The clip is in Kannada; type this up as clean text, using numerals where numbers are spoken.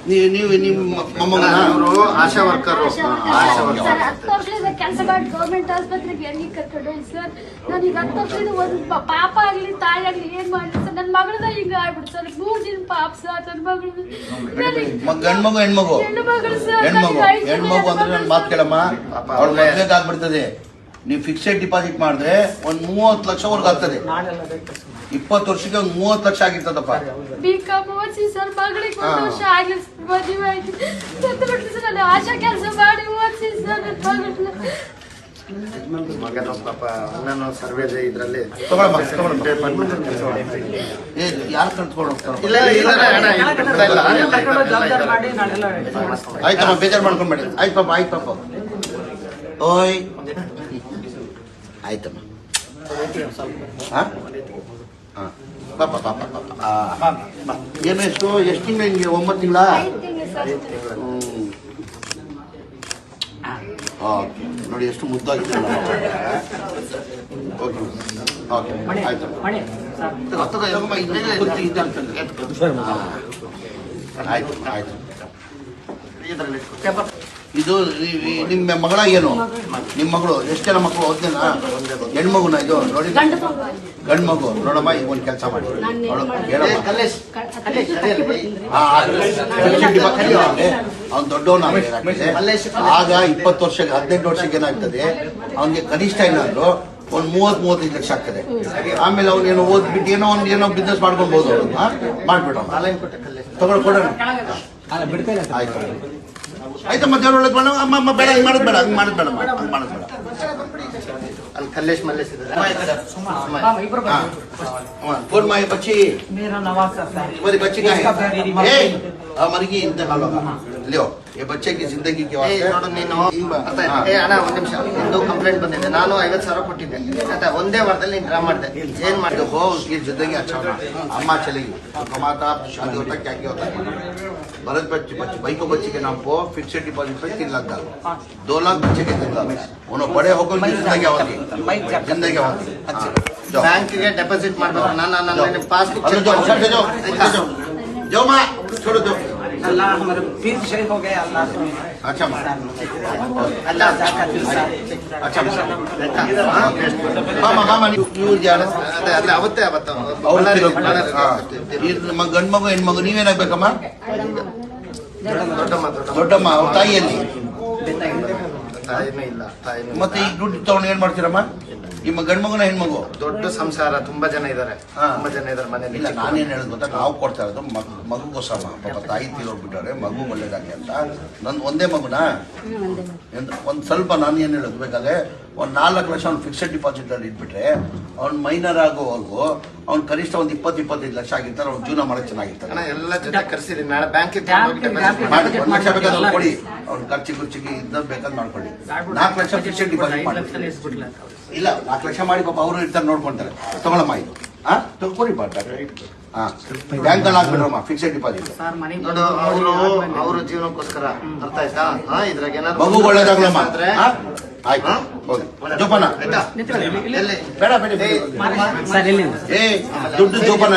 ನೀವು ನಿಮ್ಮ ಮೊಮ್ಮಗನ ಆಶಾ ವರ್ಕರ್ ಕೆಲಸ ಮಾಡಿ ಗೌರ್ಮೆಂಟ್ ಆಸ್ಪತ್ರೆಗೆ ಹೆಂಗೆ ಕರ್ಕೊಂಡು ಸರ್. ನನಗೆ 10 ವರ್ಷದಿಂದ ಒಂದು ಪಾಪ ಆಗ್ಲಿ ತಾಯಿ ಆಗ್ಲಿ ಏನ್ ಮಾಡ್ಲಿ ಸರ್. ನನ್ನ ಮಗಳದ ಹಿಂಗ ಆಗ್ಬಿಡ್ತು ಸರ್. 3 ದಿನ ಪಾಪ ಸರ್ ನನ್ನ ಮಗಳು. ಗಂಡು ಮಗು ಹೆಣ್ಮಗು ಹೆಣ್ಮಗು ಅಂದ್ರೆ ನನ್ನ ಮಾತು ಕೇಳಮ್ಮ, ಅವ್ಳು ಮದ್ವೆಗೆ ಆಗ್ಬಿಡ್ತದೆ. ನೀವು ಫಿಕ್ಸೆಡ್ ಡಿಪಾಸಿಟ್ ಮಾಡಿದ್ರೆ ಒಂದ್ 30 ಲಕ್ಷವರೆಗೂ ಆಗ್ತದೆ. 20 ವರ್ಷಕ್ಕೆ ಒಂದು 30 ಲಕ್ಷ ಆಗಿರ್ತದಪ್ಪ. ಬಿಕಾಮ್ ಓದಿಸಿ ಸರ್. ಮಗಳಿಗೆ 1 ವರ್ಷ ಆಗ್ಲಿ ಮದುವೆ ಆಯ್ತು. ಸರ್ ನಾನು ಆಶಾ ಕೆಲಸ ಮಾಡಿ ಓದಿಸಿ ಸರ್ ನನ್ನ ಮಗನ ಪಾಪ ಅಣ್ಣನ ಸರ್ವೆ ಇದ್ರಲ್ಲಿ ಯಾರು ಕಲ್ತ್ಕೊಂಡು ಹೋಗ್ತಾರೆ? ಆಯ್ತಮ್ಮ, ಬೇಜಾರು ಮಾಡ್ಕೊಂಡ್ಬೇಡಿ. ಆಯ್ತು ಪಾಪ, ಆಯ್ತು ಪಾಪ. ಓಯ್ ಆಯ್ತಮ್ಮ. ಪಾಪ ಪಾಪ ಪಾಪ. ಏನು ಎಷ್ಟು ತಿಂಗಳು ನಿಮಗೆ? 9 ತಿಂಗಳ? ಓಕೆ, ನೋಡಿ ಎಷ್ಟು ಮುದ್ದಾಗಿದೆ. ಓಕೆ ಓಕೆ ಆಯ್ತು. ಆಯ್ತು ಆಯ್ತು. ಇದು ನಿಮ್ಮ ಮಗಳ ಏನು? ನಿಮ್ಮ ಮಗಳು ಎಷ್ಟು ಜನ ಮಕ್ಕಳು? ಓದ್ನೇನಾ? ಹೆಣ್ಮಗುನ ಇದು? ನೋಡಿ ಗಂಡು ಮಗು. ನೋಡಮ್ಮ, ಈಗ ಒಂದು ಕೆಲಸ ಮಾಡಿ, ಅವ್ನು ದೊಡ್ಡವನ ಆಗ 20 ವರ್ಷಕ್ಕೆ 18 ವರ್ಷಕ್ಕೆ ಏನಾಗ್ತದೆ, ಅವನಿಗೆ ಕನಿಷ್ಠ ಏನಾದ್ರು ಒಂದು 30-35 ಲಕ್ಷ ಆಗ್ತದೆ. ಆಮೇಲೆ ಅವ್ನೇನೋ ಓದ್ಬಿಟ್ಟು ಏನೋ ಬಿಸ್ನೆಸ್ ಮಾಡ್ಕೊಳ್ಬಹುದು. ಮಾಡ್ಬಿಡ ತಗೊಳ್ಕೊಡೋಣ. ಆಯ್ತು ಆಯ್ತಮ್ಮ, ದೇವ್ರ ಒಳಗೆ ಬೇಡ. ಅಮ್ಮ ಬೇಡ, ಹಂಗೆ ಮಾಡೋದು ಬೇಡ, ಹಂಗೆ ಮಾಡೋದು ಬೇಡ, ಹಂಗೆ ಮಾಡೋದು ಬೇಡ. ಅಲ್ಲಿ ಕಲ್ಲೇಶ್ ಮಲ್ಲೇಶ್ फोन माए बच्ची मेरा नवाज है। तुम्हारी बच्ची का है? मर गई इंतकाल होगा। लो ये बच्चे की जिंदगी के वास्ते ನೀನು ಅಣ್ಣ ಒಂದು ನಿಮಿಷ. ನಿಂದು ಕಂಪ್ಲೇಂಟ್ ಬಂದಿದೆ. ನಾನು 50,000 ಕೊಟ್ಟಿದ್ದೆ. ಆಯ್ತಾ? ಒಂದೇ ವಾರದಲ್ಲಿ ನೀನು ಡ್ರಾ ಮಾಡಿದೆ. ಏನ್ ಮಾಡಿದೆ? हो उसकी जिंदगी अच्छा होना। अम्मा चलेगी तो कमाता, शादी होता, क्या क्या होता है। भरत बच्ची भाई को बच्ची के नाम को फिक्सेड डिपॉजिट पे 3 लाख डालो, 2 लाख बच्चे के 3 लाख। उन्होंने बड़े होकर जिंदगी होती, जिंदगी होती। ಬ್ಯಾಂಕಿಗೆ ಡೆಪಾಸಿಟ್ ಮಾಡಬೇಕು. ನಾನು ಪಾಸ್ಬುಕ್ जाओ माँ, छोड़ो दो। अल्लाह हमारे पीर शहीद हो गए। अल्लाह अच्छा माँ, अच्छा मामा मामा ನೀವು ಜಾಣ ಅದೇ ಅವತ್ತೇ ಗಂಡು ಮಗು ಹೆಣ್ಮಗು ನೀವೇನಾಗ್ಬೇಕಮ್ಮ? ದೊಡ್ಡಮ್ಮ ದೊಡ್ಡಮ್ಮ. ಅವ್ರ ತಾಯಿಯಲ್ಲಿ ತಾಯಿನೂ ಇಲ್ಲ. ತಾಯಿನೂ ಮತ್ತೆ ಈಗ ದುಡ್ಡು ತಗೊಂಡು ಏನ್ ಮಾಡ್ತೀರಮ್ಮ? ನಿಮ್ಮ ಗಂಡು ಮಗುನ ಹೆಣ್ಮಗು? ದೊಡ್ಡ ಸಂಸಾರ, ತುಂಬಾ ಜನ ಇದಾರೆ. ತುಂಬಾ ಜನ ಇದಾರೆ ಮನೇಲಿ. ಇಲ್ಲ, ನಾನೇನ್ ಹೇಳೋದು ಗೊತ್ತಾ, ನಾವು ಕೊಡ್ತಾ ಇರೋದು ಮಗುಗೋಸ್ಕರ. ಪಾಪ ತಾಯಿ ತೀರೋಗ್ಬಿಟ್ಟಾರೆ, ಮಗು ಒಳ್ಳೇದಾಗಿ ಅಂತ. ನನ್ ಒಂದೇ ಮಗುನ ಒಂದ್ ಸ್ವಲ್ಪ ನಾನು ಏನ್ ಹೇಳೋದು ಬೇಕಾದ್ರೆ ಒಂದ್ 4 ಲಕ್ಷ ಅವ್ನು ಫಿಕ್ಸೆಡ್ ಡಿಪಾಸಿಟ್ ಅಲ್ಲಿ ಇಟ್ಬಿಟ್ರೆ ಅವ್ನ್ ಮೈನರ್ ಆಗೋವರೆಗೂ ಅವ್ನ್ ಕನಿಷ್ಠ ಒಂದ್ 20-25 ಲಕ್ಷ ಆಗಿರ್ತಾರೆ. ಅವ್ನ ಜೀವನ ಮಾಡಕ್ ಚೆನ್ನಾಗಿರ್ತಾರೆ. ಎಲ್ಲ ಜೊತೆ ಕರ್ಸಿರಿ. ನಾಳೆ ಬ್ಯಾಂಕಿಗೆ 1 ಲಕ್ಷ ಬೇಕಾದ್ರೆ ಕೊಡಿ, ಅವ್ನ ಖರ್ಚಿಗೆ ಇದ್ದ ಬೇಕಾದ್ ಮಾಡ್ಕೊಳ್ಳಿ. 4 ಲಕ್ಷ ಫಿಕ್ಸೆಡ್ ಡಿಪಾಸಿಟ್ ಮಾಡಿ. ಇಲ್ಲ, 4 ಲಕ್ಷ ಮಾಡಿ ಪಾಪ ಅವರು ಇರ್ತಾರೆ, ನೋಡ್ಕೊಂತಾರೆ. ತಗೊಳಮ್ಮ ಇದು ತಗೊಳ್ಳಿ ಬಾ. ಬ್ಯಾಂಕ್ ಅಲ್ಲಿ ಹಾಕ್ಬಿಡ್ರಮ್ಮ ಫಿಕ್ಸೆಡ್ ಡಿಪಾಸಿಟ್. ನೋಡು, ಅವ್ರ ಜೀವನಕ್ಕೋಸ್ಕರ. ಅರ್ಥ ಆಯ್ತಾ? ಇದ್ರಾಗ ಏನಾದ್ರು ಮಗು ಒಳ್ಳೇದಾಗ್ಲಮ್ಮ. ಆಯ್ತು ಹೋಗಿ ಜೋಪಾನ. ಬೇಡ ಬೇಡ, ಏ ದುಡ್ಡು ಜೋಪಾನ.